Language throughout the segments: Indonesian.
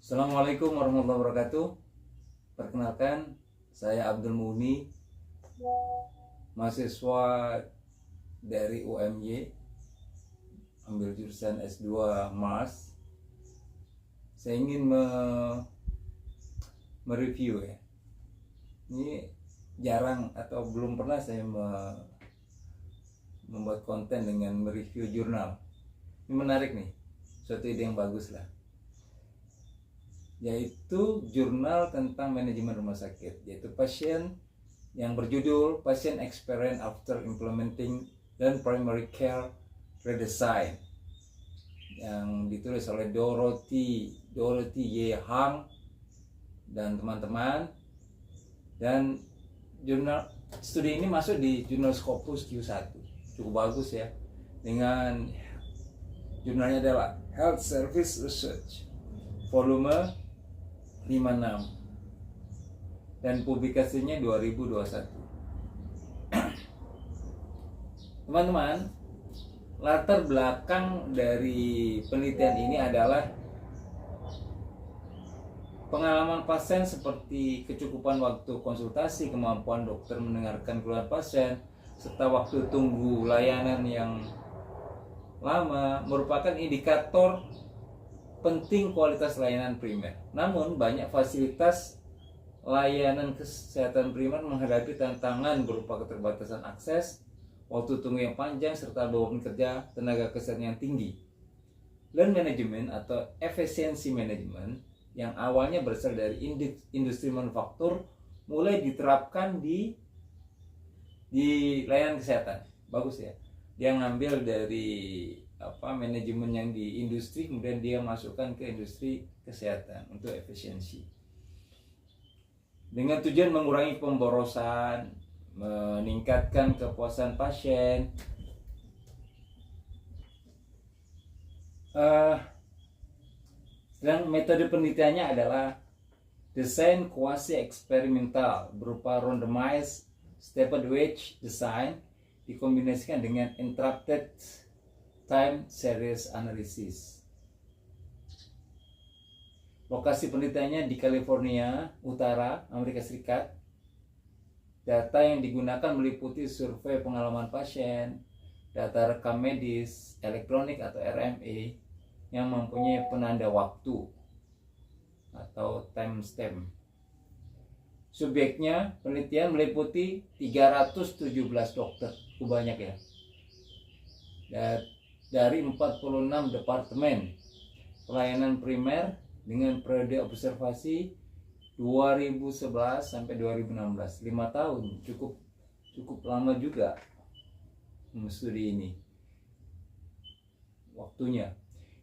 Assalamualaikum warahmatullahi wabarakatuh. Perkenalkan, saya Abdul Muni, mahasiswa dari UMY, ambil jurusan S2 MAS. Saya ingin mereview ya. Ini jarang atau belum pernah saya membuat konten dengan mereview jurnal. Ini menarik nih, suatu ide yang bagus lah, yaitu jurnal tentang manajemen rumah sakit, yaitu Patient, yang berjudul Patient Experience After Implementing dan Primary Care Redesign, yang ditulis oleh Dorothy Y. Hang dan teman-teman. Dan jurnal studi ini masuk di jurnal Scopus Q1, cukup bagus ya, dengan jurnalnya adalah Health Service Research volume 56 dan publikasinya 2021. Teman-teman, latar belakang dari penelitian ini adalah pengalaman pasien seperti kecukupan waktu konsultasi, kemampuan dokter mendengarkan keluhan pasien, serta waktu tunggu layanan yang lama merupakan indikator penting kualitas layanan primer. Namun banyak fasilitas layanan kesehatan primer menghadapi tantangan berupa keterbatasan akses, waktu tunggu yang panjang, serta beban kerja tenaga kesehatan yang tinggi. Lean management atau efisiensi manajemen yang awalnya berasal dari industri manufaktur mulai diterapkan di layanan kesehatan. Bagus ya. Dia ngambil dari manajemen yang di industri, kemudian dia masukkan ke industri kesehatan untuk efisiensi, dengan tujuan mengurangi pemborosan, meningkatkan kepuasan pasien. Dan metode penelitiannya adalah desain kuasi eksperimental berupa randomized stepped wedge design dikombinasikan dengan interrupted time series analysis. Lokasi penelitiannya di California Utara, Amerika Serikat. Data yang digunakan meliputi survei pengalaman pasien, data rekam medis elektronik atau RME yang mempunyai penanda waktu atau timestamp. Subjeknya penelitian meliputi 317 dokter, cukup banyak ya, dari 46 departemen pelayanan primer dengan periode observasi 2011 sampai 2016, 5 tahun, cukup lama juga studi ini waktunya.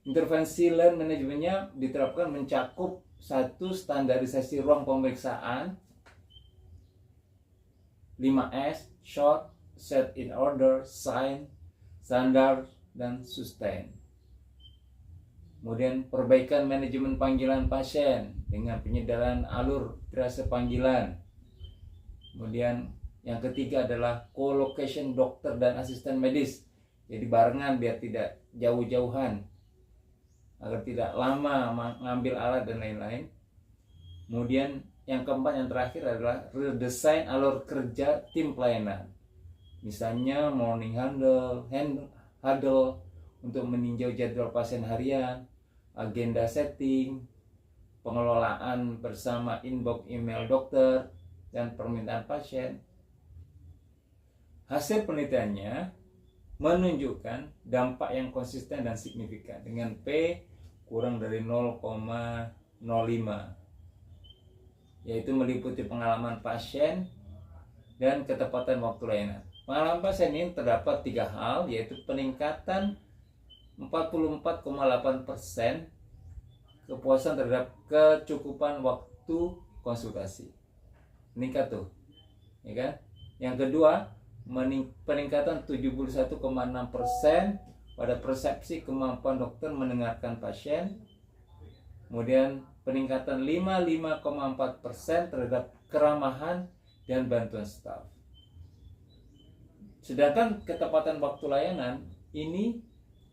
Intervensi lean manajemennya diterapkan mencakup satu standarisasi ruang pemeriksaan, 5S, short, set in order, sign, standard, dan sustain. Kemudian perbaikan manajemen panggilan pasien dengan penyedaran alur triase panggilan. Kemudian yang ketiga adalah co-location dokter dan asisten medis, jadi barengan biar tidak jauh-jauhan, agar tidak lama mengambil alat dan lain-lain. Kemudian yang keempat, yang terakhir adalah redesign alur kerja tim pelayanan, misalnya morning huddle untuk meninjau jadwal pasien harian, agenda setting, pengelolaan bersama inbox email dokter, dan permintaan pasien. Hasil penelitiannya menunjukkan dampak yang konsisten dan signifikan dengan P kurang dari 0,05, yaitu meliputi pengalaman pasien dan ketepatan waktu layanan. Pengalaman pasien ini terdapat 3 hal, yaitu peningkatan 44,8% kepuasan terhadap kecukupan waktu konsultasi. Meningkat tuh, ya kan? Yang kedua, peningkatan 71,6% pada persepsi kemampuan dokter mendengarkan pasien. Kemudian peningkatan 55,4% terhadap keramahan dan bantuan staf. Sedangkan ketepatan waktu layanan ini,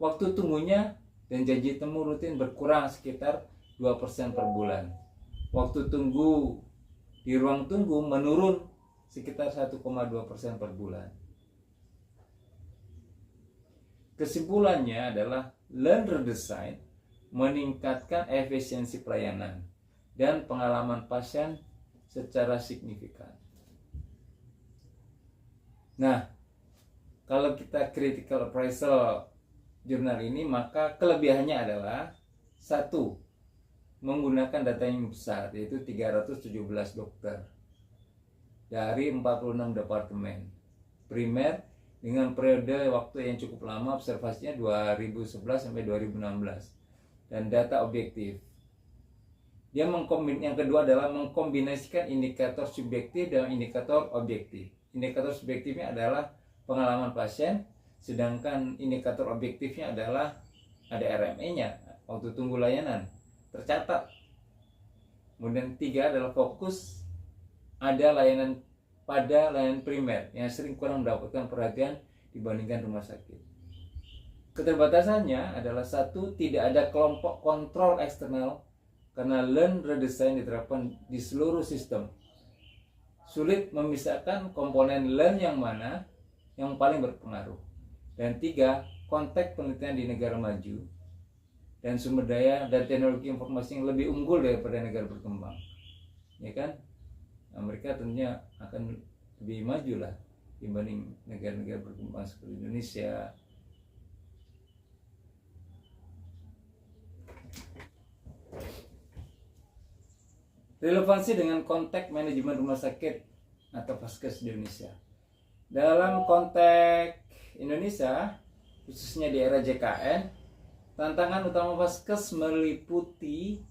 waktu tunggunya dan janji temu rutin berkurang sekitar 2% per bulan. Waktu tunggu di ruang tunggu menurun sekitar 1,2% per bulan. Kesimpulannya adalah learn redesign meningkatkan efisiensi pelayanan dan pengalaman pasien secara signifikan. Nah, kalau kita critical appraisal jurnal ini, maka kelebihannya adalah satu, menggunakan data yang besar, yaitu 317 dokter dari 46 departemen primer dengan periode waktu yang cukup lama, observasinya 2011 sampai 2016, dan data objektif. Yang kedua adalah mengkombinasikan indikator subjektif dan indikator objektif. Indikator subjektifnya adalah pengalaman pasien, sedangkan indikator objektifnya adalah ada RME-nya, waktu tunggu layanan, tercatat. Kemudian 3 adalah fokus pada layanan primer yang sering kurang mendapatkan perhatian dibandingkan rumah sakit. Keterbatasannya adalah satu, tidak ada kelompok kontrol eksternal karena learn redesign diterapkan di seluruh sistem. Sulit memisahkan komponen learn yang mana yang paling berpengaruh. Dan 3, konteks penelitian di negara maju dan sumber daya dan teknologi informasi yang lebih unggul daripada negara berkembang, ya kan? Amerika tentunya akan lebih maju lah dibanding negara-negara berkembang seperti Indonesia. Relevansi dengan konteks manajemen rumah sakit atau Vaskes di Indonesia. Dalam konteks Indonesia, khususnya di era JKN, tantangan utama Vaskes meliputi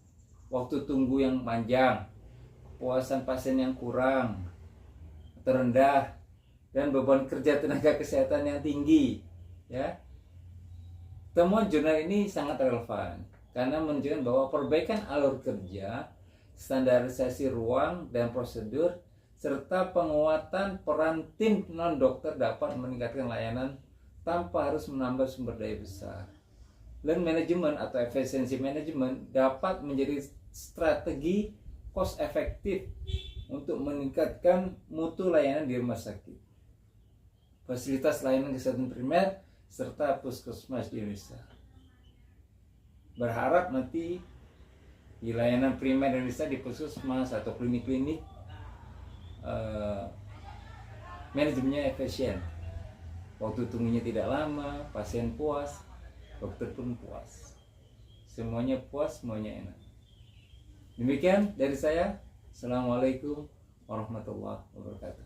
waktu tunggu yang panjang, kepuasan pasien yang kurang atau rendah, dan beban kerja tenaga kesehatan yang tinggi. Ya, temuan jurnal ini sangat relevan karena menunjukkan bahwa perbaikan alur kerja, standarisasi ruang dan prosedur, serta penguatan peran tim non-dokter dapat meningkatkan layanan tanpa harus menambah sumber daya besar. Learn management atau efisiensi manajemen dapat menjadi strategi cost efektif untuk meningkatkan mutu layanan di rumah sakit, fasilitas layanan kesehatan primer, serta puskesmas di Indonesia. Berharap nanti di layanan primer Indonesia, di puskesmas atau klinik-klinik, manajemennya efisien, waktu tunggunya tidak lama, pasien puas, dokter pun puas, semuanya puas, semuanya enak. Demikian dari saya. Assalamualaikum warahmatullahi wabarakatuh.